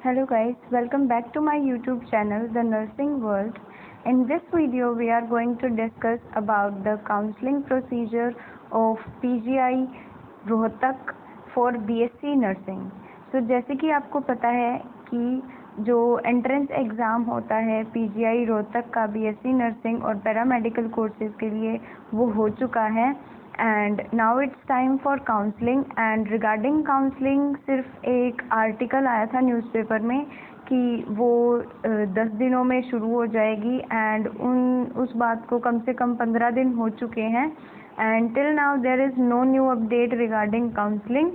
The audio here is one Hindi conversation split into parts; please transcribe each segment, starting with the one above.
Hello guys, welcome back to my YouTube channel The Nursing World. In this video we are going to discuss about the counseling procedure of PGI Rohtak for BSc Nursing. तो जैसे कि आपको पता है कि जो एंट्रेंस एग्ज़ाम होता है PGI रोहतक का BSc नर्सिंग और पैरामेडिकल कोर्सेज़ के लिए वो हो चुका है and now it's time for counselling. And regarding counselling सिर्फ एक आर्टिकल आया था न्यूज़पेपर में कि वो 10 दिनों में शुरू हो जाएगी एंड उस बात को कम से कम 15 दिन हो चुके हैं and till now there is no new update regarding counselling.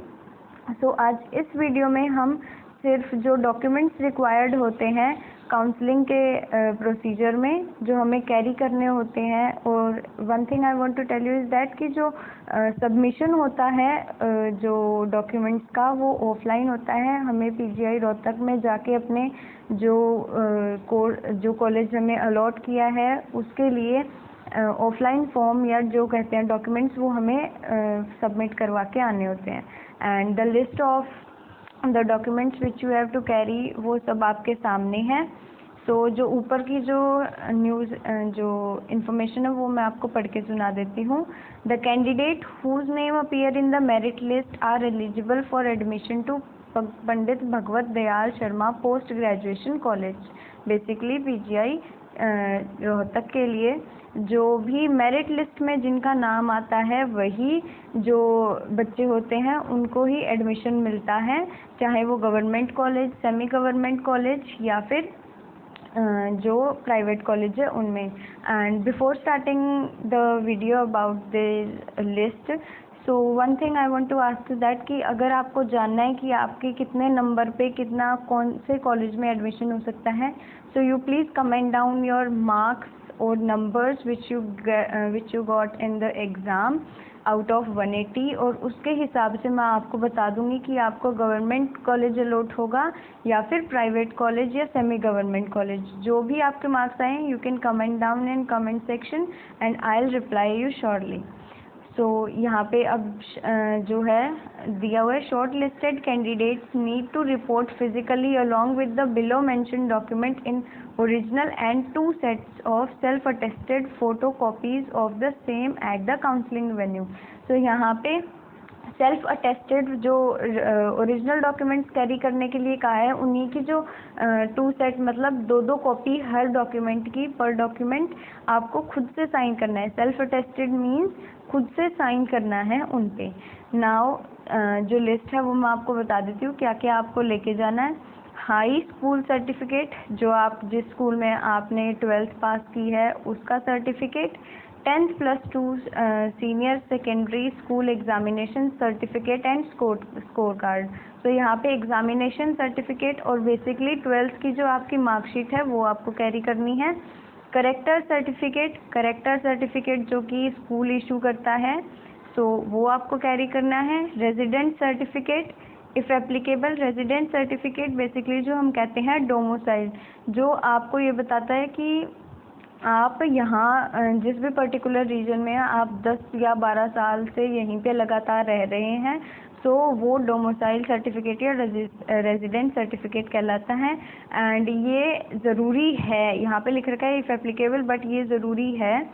So आज इस वीडियो में हम सिर्फ जो डॉक्यूमेंट्स रिक्वायर्ड होते हैं काउंसलिंग के प्रोसीजर में जो हमें कैरी करने होते हैं, और one thing I want to tell you is that कि जो सबमिशन होता है जो डॉक्यूमेंट्स का वो ऑफलाइन होता है। हमें पीजीआई रोहतक में जाके अपने जो कॉलेज हमें अलॉट किया है उसके लिए ऑफलाइन फॉर्म या जो कहते हैं डॉक्यूमेंट्स वो हमें सबमिट करवा के आने होते हैं and the list of the documents which you have to carry वो सब आपके सामने है। सो जो ऊपर की जो न्यूज़ जो इन्फॉर्मेशन है वो मैं आपको पढ़ के सुना देती हूँ। The candidate whose name appear in the merit list are eligible for admission to Pandit Bhagwat Dayal Sharma post graduation college. Basically PGI Rohtak के लिए जो भी मेरिट लिस्ट में जिनका नाम आता है वही जो बच्चे होते हैं उनको ही एडमिशन मिलता है, चाहे वो government college, semi government college या फिर जो प्राइवेट कॉलेज है उनमें। And before starting the video about the list, so one thing I want to ask that कि अगर आपको जानना है कि आपके कितने नंबर पे कितना कौन से कॉलेज में एडमिशन हो सकता है, so you please comment down your marks और numbers which you got in the exam out of 180, और उसके हिसाब से मैं आपको बता दूंगी कि आपको गवर्नमेंट कॉलेज अलॉट होगा या फिर प्राइवेट कॉलेज या सेमी गवर्नमेंट कॉलेज। जो भी आपके मार्क्स आए you can comment down in comment section and I will reply you shortly. So यहाँ पे अब जो है दिया हुआ है, short listed candidates need to report physically along with the below mention document in original and 2 sets of self attested photo copies of the same at the counselling venue. तो यहाँ पे सेल्फ अटेस्टेड जो ओरिजिनल डॉक्यूमेंट्स कैरी करने के लिए कहा है उन्हीं की जो 2 सेट मतलब 2 कॉपी हर डॉक्यूमेंट की पर डॉक्यूमेंट आपको खुद से साइन करना है। सेल्फ अटेस्टेड मीन्स खुद से साइन करना है उन पे। नाउ जो लिस्ट है वो मैं आपको बता देती हूँ क्या क्या आपको लेके जाना है। हाई स्कूल सर्टिफिकेट, जो आप जिस स्कूल में आपने 12th पास की है उसका certificate, 10th+2 senior secondary school examination certificate and score card. तो यहाँ पे एग्जामिनेशन सर्टिफिकेट और बेसिकली 12th की जो आपकी मार्कशीट है वो आपको कैरी करनी है। करेक्टर सर्टिफिकेट जो कि स्कूल इशू करता है तो वो आपको कैरी करना है। Resident certificate if applicable, resident certificate basically जो हम कहते हैं डोमिसाइल, जो आपको ये बताता है कि आप यहाँ जिस भी पर्टिकुलर रीजन में आप 10 या 12 साल से यहीं पे लगातार रह रहे हैं, तो वो डोमिसाइल सर्टिफिकेट या रेजिडेंट सर्टिफिकेट कहलाता है। एंड ये ज़रूरी है, यहाँ पे लिख रखा है इफ़ एप्लीकेबल बट ये ज़रूरी है।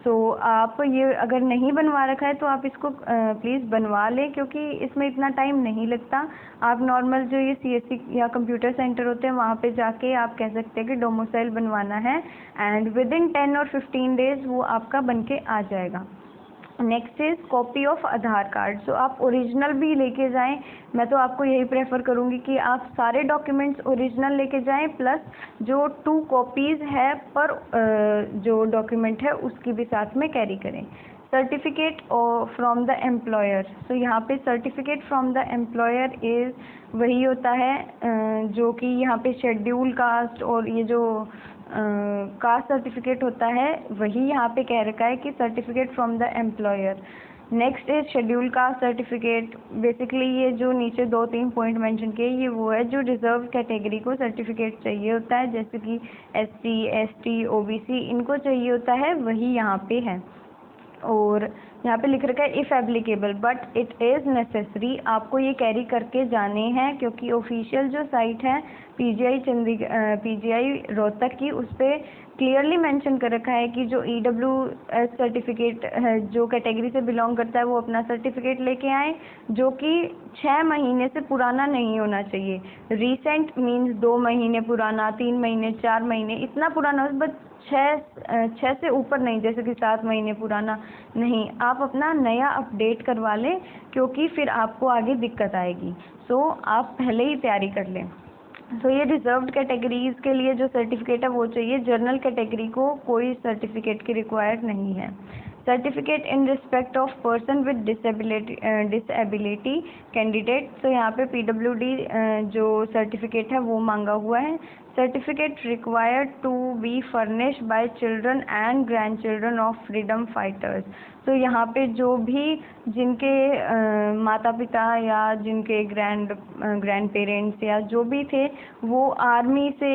सो आप ये अगर नहीं बनवा रखा है तो आप इसको प्लीज़ बनवा लें क्योंकि इसमें इतना टाइम नहीं लगता। आप नॉर्मल जो ये CSC या कंप्यूटर सेंटर होते हैं वहाँ पे जाके आप कह सकते हैं कि डोमिसाइल बनवाना है एंड विद इन 10 और 15 डेज़ वो आपका बन के आ जाएगा। Next is copy of Aadhaar card. So आप ओरिजिनल भी लेके जाएं, मैं तो आपको यही प्रेफर करूँगी कि आप सारे डॉक्यूमेंट्स ओरिजिनल लेके जाएं प्लस जो 2 कॉपीज़ है पर जो डॉक्यूमेंट है उसकी भी साथ में कैरी करें। सर्टिफिकेट फ्रॉम द एम्प्लॉयर, तो यहाँ पे certificate from the employer is वही होता है जो कि यहाँ पे शेड्यूल कास्ट और ये जो कास्ट सर्टिफिकेट होता है वही यहाँ पे कह रखा है कि certificate from the employer. Next is schedule caste certificate, basically ये जो नीचे 2-3 पॉइंट मेंशन किए ये वो है जो रिजर्व कैटेगरी को सर्टिफिकेट चाहिए होता है, जैसे कि SC, ST, OBC इनको चाहिए होता है वही यहाँ पे है। और यहाँ पे लिख रखा है if applicable but it is necessary, आपको ये कैरी करके जाने हैं, क्योंकि ऑफिशियल जो साइट है पीजीआई रोहतक की, उस पर क्लियरली मेंशन कर रखा है कि जो EWS सर्टिफिकेट है, जो कैटेगरी से बिलोंग करता है, वो अपना सर्टिफिकेट लेके आए, जो कि 6 महीने से पुराना नहीं होना चाहिए। रीसेंट मीन्स 2 महीने पुराना, 3 महीने, 4 महीने, इतना पुराना बस 6 से ऊपर नहीं, जैसे कि 7 महीने पुराना नहीं। आप अपना नया अपडेट करवा लें, क्योंकि फिर आपको आगे दिक्कत आएगी। सो आप पहले ही तैयारी कर लें। तो ये रिजर्व्ड कैटेगरीज के लिए जो सर्टिफिकेट है वो चाहिए, जनरल कैटेगरी को कोई सर्टिफिकेट की रिक्वायर्ड नहीं है। Certificate in respect of person with disability candidate, तो यहाँ पे PWD जो सर्टिफिकेट है वो मांगा हुआ है। Certificate required to be furnished by children and grand children of freedom fighters, तो यहाँ पे जो भी जिनके माता पिता या जिनके ग्रैंड पेरेंट्स या जो भी थे वो आर्मी से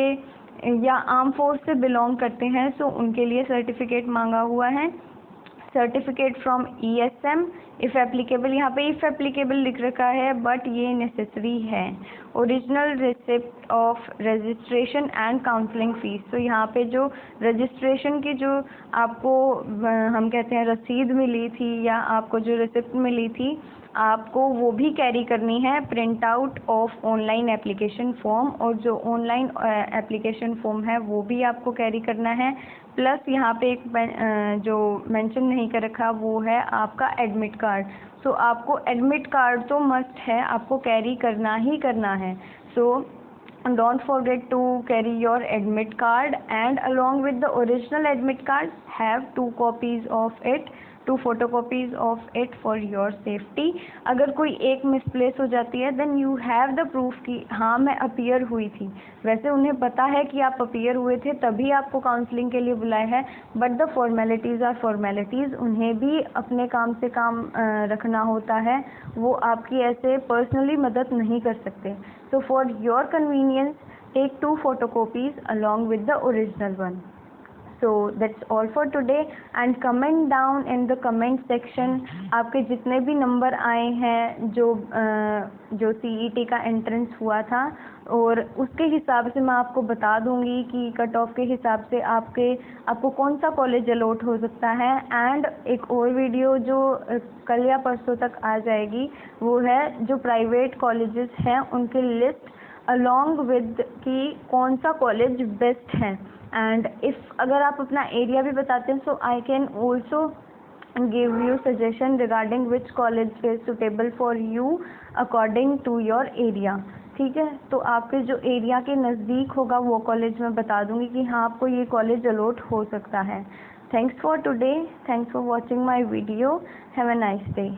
या आर्म फोर्स से बिलोंग करते हैं, सो उनके लिए सर्टिफिकेट मांगा हुआ है। Certificate from ESM if applicable, यहाँ पे इफ़ एप्लीकेबल लिख रखा है बट ये नेसेसरी है। Original receipt of registration and counselling fees, तो यहाँ पे जो रजिस्ट्रेशन की जो आपको हम कहते हैं रसीद मिली थी या आपको जो रिसिप्ट मिली थी, आपको वो भी कैरी करनी है। Print out of online application form, और जो ऑनलाइन एप्लीकेशन फॉर्म है वो भी आपको कैरी करना है। प्लस यहाँ पे एक जो मेंशन नहीं कर रखा वो है आपका एडमिट कार्ड। सो आपको एडमिट कार्ड तो मस्ट है, आपको कैरी करना ही करना है। सो don't forget to carry your admit card, and along with the original admit card have 2 copies of it, 2 photocopies of it for your safety। अगर कोई एक मिसप्लेस हो जाती है then you have the proof कि हाँ मैं अपीयर हुई थी। वैसे उन्हें पता है कि आप अपीयर हुए थे तभी आपको काउंसलिंग के लिए बुलाया है, but the formalities are formalities, उन्हें भी अपने काम से काम रखना होता है, वो आपकी ऐसे पर्सनली मदद नहीं कर सकते। So for your convenience, take 2 photocopies along with the original one. So that's all for today, and comment down in the comment section आपके जितने भी नंबर आए हैं जो CET का एंट्रेंस हुआ था, और उसके हिसाब से मैं आपको बता दूंगी कि कट ऑफ के हिसाब से आपको कौन सा कॉलेज अलॉट हो सकता है। एंड एक और वीडियो जो कल या परसों तक आ जाएगी वो है जो प्राइवेट कॉलेजेस हैं उनकी लिस्ट अलॉन्ग विद कि कौन सा कॉलेज बेस्ट है। एंड अगर आप अपना एरिया भी बताते हैं, so I can also give you suggestion regarding which college is suitable for you according to your area. ठीक है, तो आपके जो एरिया के नज़दीक होगा वो कॉलेज मैं बता दूंगी कि हाँ आपको ये कॉलेज अलॉट हो सकता है। Thanks for today, thanks for watching my video, have a nice day.